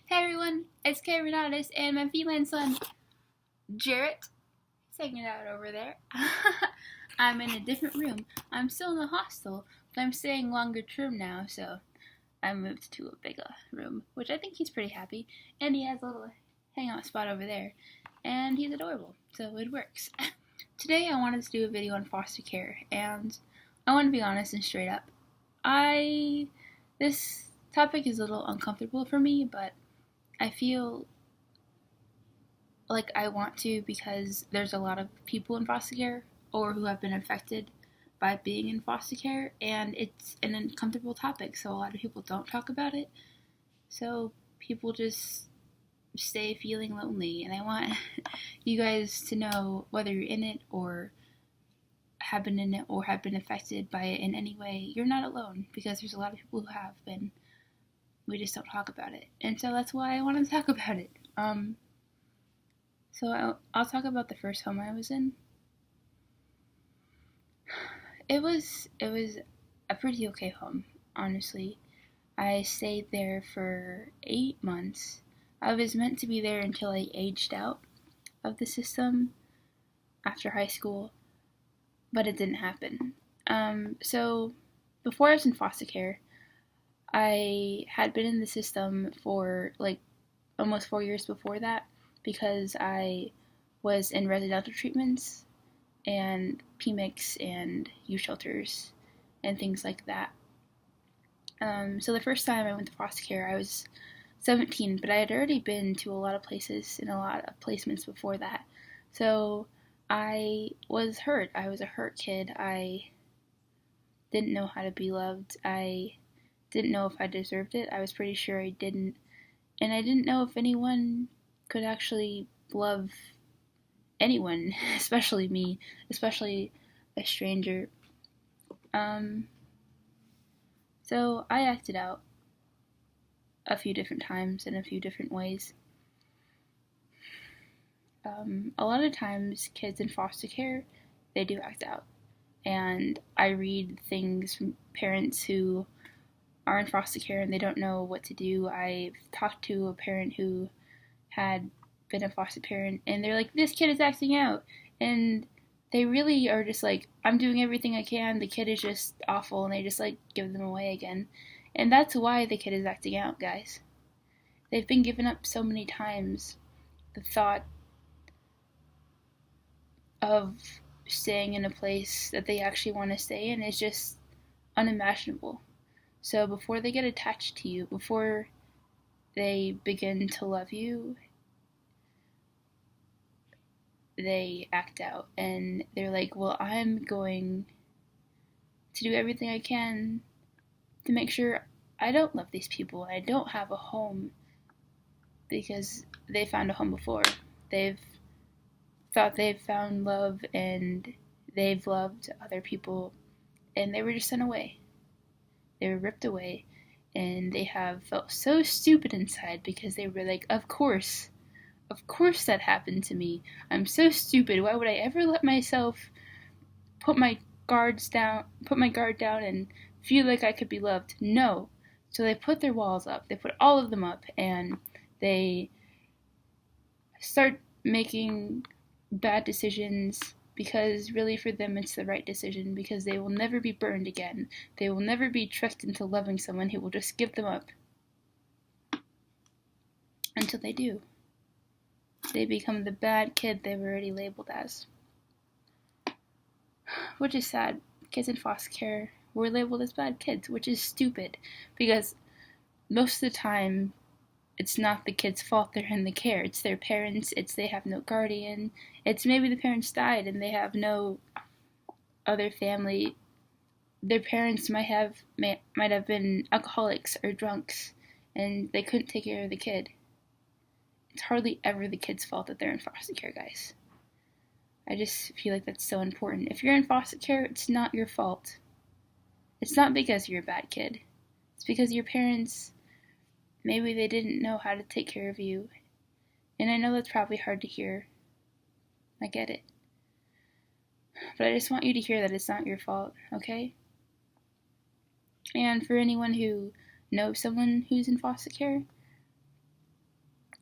Hey everyone, it's Kay Renatus and my feline son, Jarrett. He's hanging out over there. I'm in a different room. I'm still in the hostel, but I'm staying longer term now, so I moved to a bigger room, which I think he's pretty happy. And he has a little hangout spot over there, and he's adorable, so it works. Today I wanted to do a video on foster care, and I want to be honest and straight up. This topic is a little uncomfortable for me, but I feel like I want to because there's a lot of people in foster care or who have been affected by being in foster care, and it's an uncomfortable topic, so a lot of people don't talk about it. So people just stay feeling lonely, and I want you guys to know, whether you're in it or have been in it or have been affected by it in any way, you're not alone, because there's a lot of people who have been. We just don't talk about it, and so that's why I want to talk about it. So I'll talk about the first home I was in. It was a pretty okay home, honestly. I stayed there for 8 months. I was meant to be there until I aged out of the system after high school, but it didn't happen. So before I was in foster care, I had been in the system for like almost 4 years before that, because I was in residential treatments and PMICs and youth shelters and things like that. So the first time I went to foster care, I was 17, but I had already been to a lot of places and a lot of placements before that. So I was hurt. I was a hurt kid. I didn't know how to be loved. I didn't know if I deserved it. I was pretty sure I didn't. And I didn't know if anyone could actually love anyone, especially me, especially a stranger. So I acted out a few different times in a few different ways. A lot of times, kids in foster care, they do act out. And I read things from parents who are in foster care and they don't know what to do. I've talked to a parent who had been a foster parent, and they're like, this kid is acting out. And they really are just like, I'm doing everything I can, the kid is just awful, and they just like give them away again. And that's why the kid is acting out, guys. They've been given up so many times. The thought of staying in a place that they actually want to stay in is just unimaginable. So before they get attached to you, before they begin to love you, they act out, and they're like, well, I'm going to do everything I can to make sure I don't love these people and I don't have a home, because they found a home before. They've thought they've found love and they've loved other people, and they were just sent away. They were ripped away, and they have felt so stupid inside because they were like, of course that happened to me. I'm so stupid. Why would I ever let myself put my guard down and feel like I could be loved? No. So they put their walls up. They put all of them up, and they start making bad decisions, because really for them it's the right decision, because they will never be burned again. They will never be tricked into loving someone who will just give them up. Until they do. They become the bad kid they've already labeled as. Which is sad. Kids in foster care were labeled as bad kids, which is stupid, because most of the time it's not the kid's fault they're in the care. It's their parents, it's they have no guardian, it's maybe the parents died and they have no other family. Their parents might have been alcoholics or drunks, and they couldn't take care of the kid. It's hardly ever the kid's fault that they're in foster care, guys. I just feel like that's so important. If you're in foster care, it's not your fault. It's not because you're a bad kid. It's because your parents, maybe they didn't know how to take care of you. And I know that's probably hard to hear. I get it. But I just want you to hear that it's not your fault, okay? And for anyone who knows someone who's in foster care,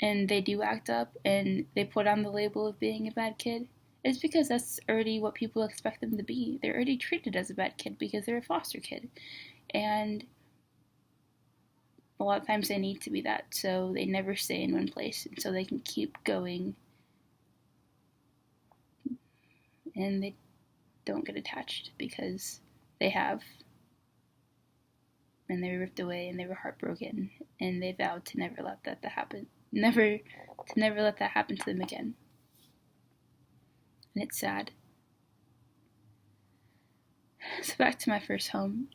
and they do act up and they put on the label of being a bad kid, it's because that's already what people expect them to be. They're already treated as a bad kid because they're a foster kid. And a lot of times they need to be that, so they never stay in one place, and so they can keep going and they don't get attached because they have, and they were ripped away and they were heartbroken, and they vowed to never let that happen, never let that happen to them again. And it's sad. So back to my first home.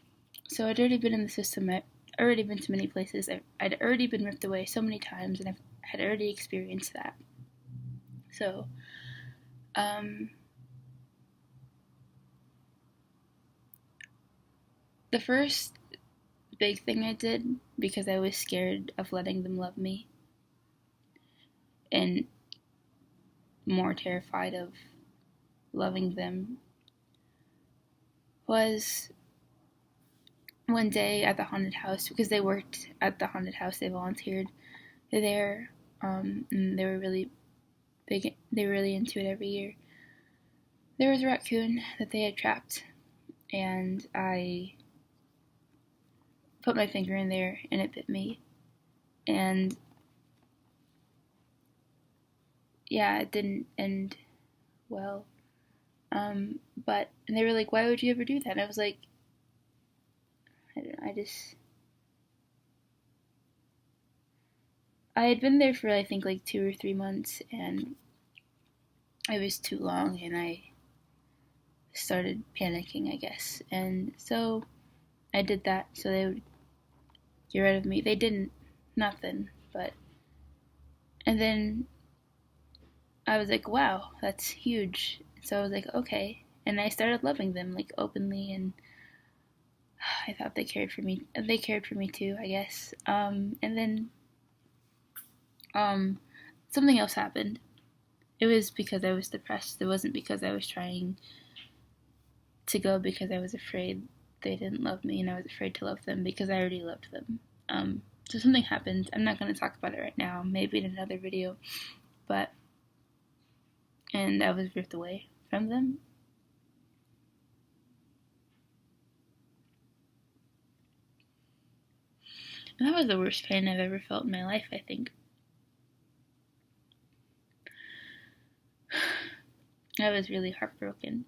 So I'd already been in the system. I'd already been to many places. I'd already been ripped away so many times, and I had already experienced that. So, the first big thing I did, because I was scared of letting them love me, and more terrified of loving them, was one day at the haunted house, because they worked at the haunted house, they volunteered there, and they were really big, they were really into it every year. There was a raccoon that they had trapped, and I put my finger in there, and it bit me, and yeah, it didn't end well, but, and they were like, why would you ever do that? And I was like, I don't know, I had been there for I think like 2 or 3 months, and it was too long, and I started panicking, I guess. And so I did that so they would get rid of me. They didn't, nothing, but, and then I was like, wow, that's huge. So I was like, okay. And I started loving them like openly, and I thought they cared for me. They cared for me too, I guess. And then something else happened. It was because I was depressed. It wasn't because I was trying to go because I was afraid they didn't love me, and I was afraid to love them because I already loved them. So something happened. I'm not going to talk about it right now. Maybe in another video. But, and I was ripped away from them. And that was the worst pain I've ever felt in my life, I think. I was really heartbroken.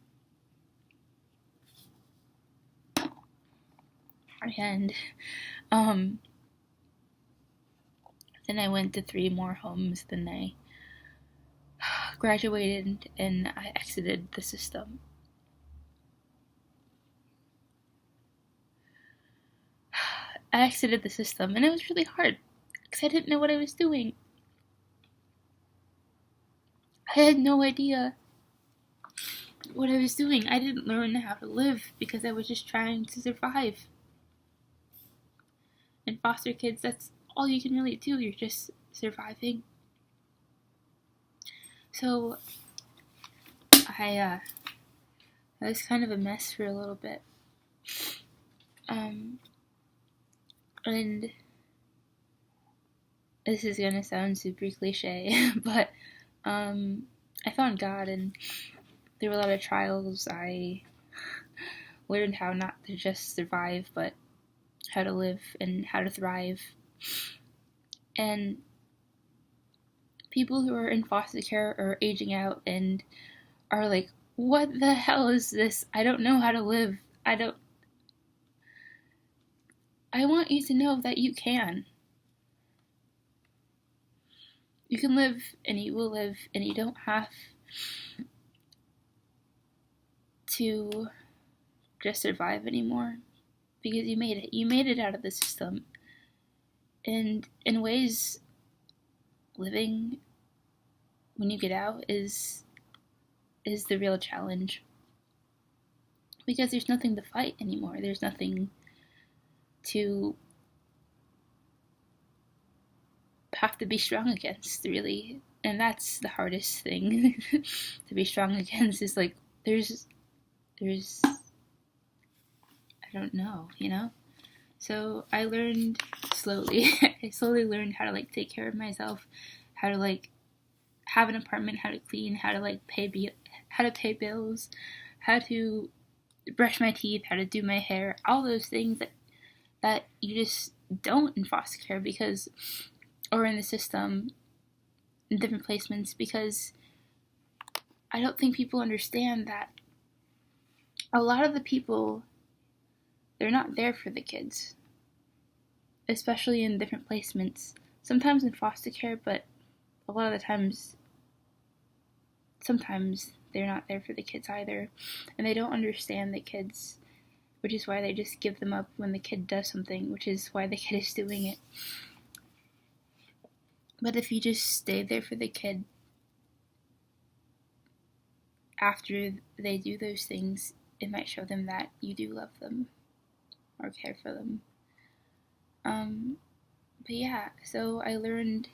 And then I went to 3 more homes. Then I graduated and I exited the system. I exited the system, and it was really hard because I didn't know what I was doing. I had no idea what I was doing. I didn't learn how to live because I was just trying to survive. And foster kids, that's all you can really do. You're just surviving. So I was kind of a mess for a little bit. And this is gonna sound super cliche, but I found God, and there were a lot of trials. I learned how not to just survive, but how to live and how to thrive. And people who are in foster care are aging out and are like, what the hell is this? I don't know how to live. I want you to know that you can. You can live, and you will live, and you don't have to just survive anymore, because you made it. You made it out of the system. And in ways, living when you get out is the real challenge, because there's nothing to fight anymore. There's nothing to have to be strong against, really. And that's the hardest thing to be strong against, is like there's I don't know, So I learned slowly. I slowly learned how to like take care of myself, how to like have an apartment, how to clean, how to like pay bills, how to brush my teeth, how to do my hair, all those things that you just don't in foster care because, or in the system, in different placements, because I don't think people understand that a lot of the people, they're not there for the kids, especially in different placements. Sometimes in foster care, but a lot of the times, sometimes they're not there for the kids either, and they don't understand the kids, which is why they just give them up when the kid does something, which is why the kid is doing it. But if you just stay there for the kid after they do those things, it might show them that you do love them or care for them. But yeah, so I learned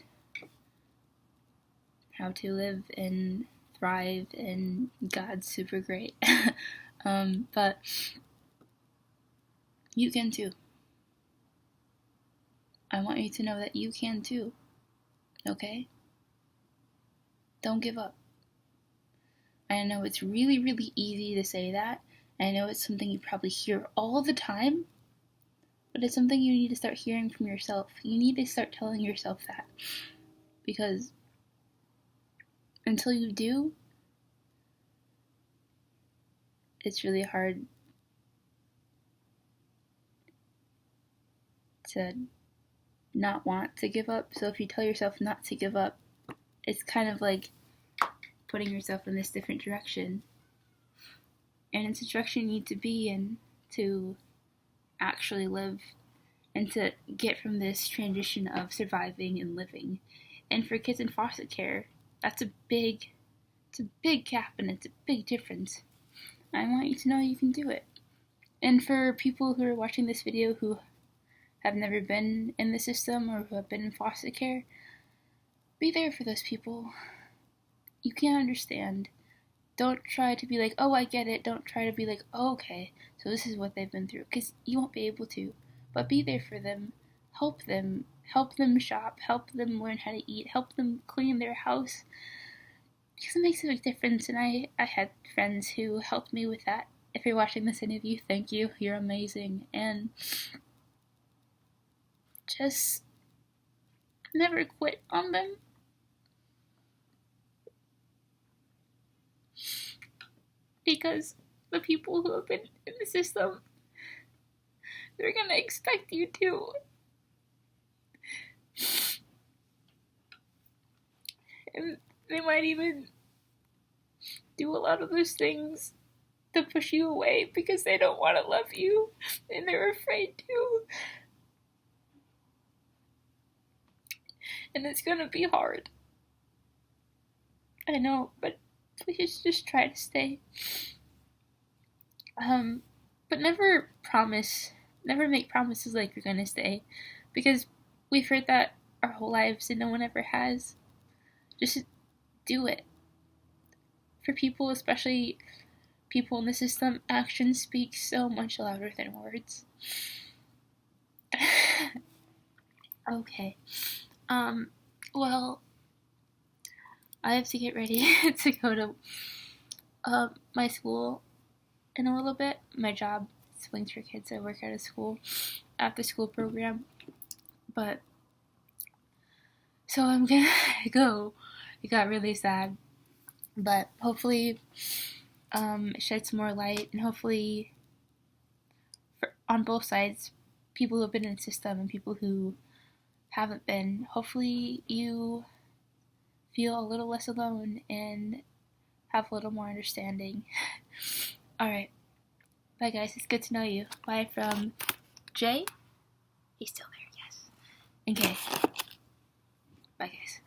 how to live and thrive, and God's super great. But you can too. I want you to know that you can too. Okay? Don't give up. I know it's really, really easy to say that. I know it's something you probably hear all the time, but it's something you need to start hearing from yourself. You need to start telling yourself that. Because until you do, it's really hard to not want to give up. So if you tell yourself not to give up, it's kind of like putting yourself in this different direction. And it's a direction you need to be in to actually live and to get from this transition of surviving and living. And for kids in foster care, that's a big gap, and it's a big difference. I want you to know you can do it. And for people who are watching this video who have never been in the system or who have been in foster care, be there for those people. You can't understand. Don't try to be like, oh, I get it. Don't try to be like, oh, okay, so this is what they've been through, because you won't be able to. But be there for them. Help them shop, help them learn how to eat, help them clean their house, because it makes a big difference. And I had friends who helped me with that. If you're watching this interview, thank you. You're amazing. And just never quit on them. Because the people who have been in the system, they're gonna expect you to. And they might even do a lot of those things to push you away because they don't want to love you and they're afraid to. And it's gonna be hard. I know, but please just try to stay. But never make promises like you're gonna stay, because we've heard that our whole lives and no one ever has. Just do it. For people, especially people in the system, actions speak so much louder than words. Okay. Well, I have to get ready to go to my school in a little bit. My job is Wings for Kids. I work at a school, after school program. But, so I'm gonna go. It got really sad. But hopefully, it sheds more light, and hopefully, on both sides, people who have been in the system and people who haven't been, hopefully you feel a little less alone and have a little more understanding. Alright. Bye guys, it's good to know you. Bye from Jay. He's still there, yes. And Kay. Bye guys.